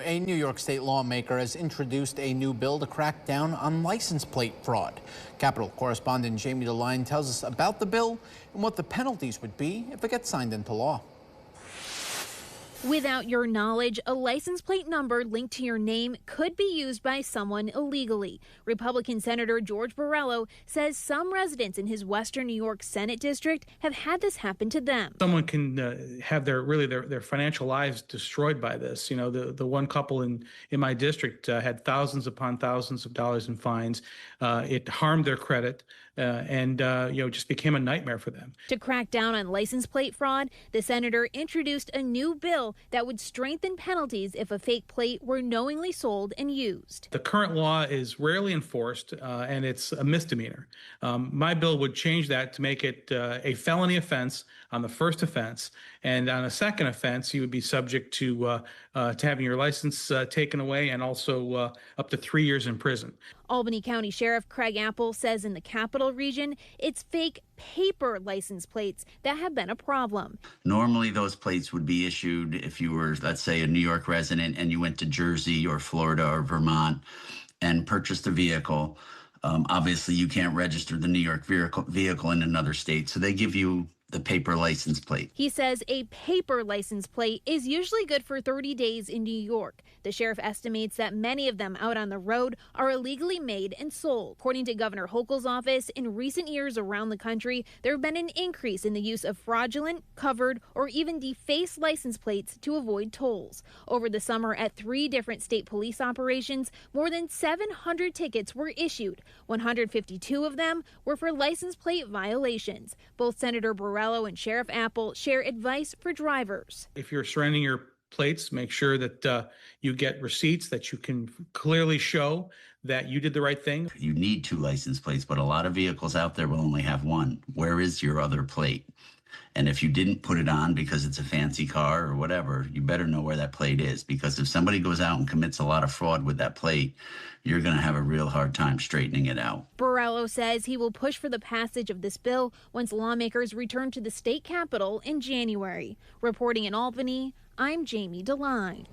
A New York State lawmaker has introduced a new bill to crack down on license plate fraud. Capitol correspondent Jamie DeLine tells us about the bill and what the penalties would be if it gets signed into law. Without your knowledge, a license plate number linked to your name could be used by someone illegally. Republican Senator George Borrello says some residents in his Western New York Senate district have had this happen to them. Someone can have their financial lives destroyed by this. You know, the one couple in my district had thousands upon thousands of dollars in fines. It harmed their credit and just became a nightmare for them. To crack down on license plate fraud, the senator introduced a new bill that would strengthen penalties if a fake plate were knowingly sold and used. The current law is rarely enforced, and it's a misdemeanor. My bill would change that to make it a felony offense on the first offense, and on a second offense, you would be subject to having your license taken away and also up to 3 years in prison. Albany County Sheriff Craig Apple says in the Capital Region, it's fake paper license plates that have been a problem. Normally, those plates would be issued if you were, let's say, a New York resident and you went to Jersey or Florida or Vermont and purchased a vehicle. Obviously, you can't register the New York vehicle in another state, so they give you the paper license plate. He says a paper license plate is usually good for 30 days in New York. The sheriff estimates that many of them out on the road are illegally made and sold. According to Governor Hochul's office, in recent years around the country, there have been an increase in the use of fraudulent, covered, or even defaced license plates to avoid tolls. Over the summer at 3 different state police operations, more than 700 tickets were issued. 152 of them were for license plate violations. Both Senator Borrello and Sheriff Apple share advice for drivers. If you're surrendering your plates, make sure that you get receipts that you can clearly show that you did the right thing. You need 2 license plates, but a lot of vehicles out there will only have 1. Where is your other plate? And if you didn't put it on because it's a fancy car or whatever, you better know where that plate is, because if somebody goes out and commits a lot of fraud with that plate, you're going to have a real hard time straightening it out. Borrello says he will push for the passage of this bill once lawmakers return to the state capitol in January. Reporting in Albany, I'm Jamie DeLine.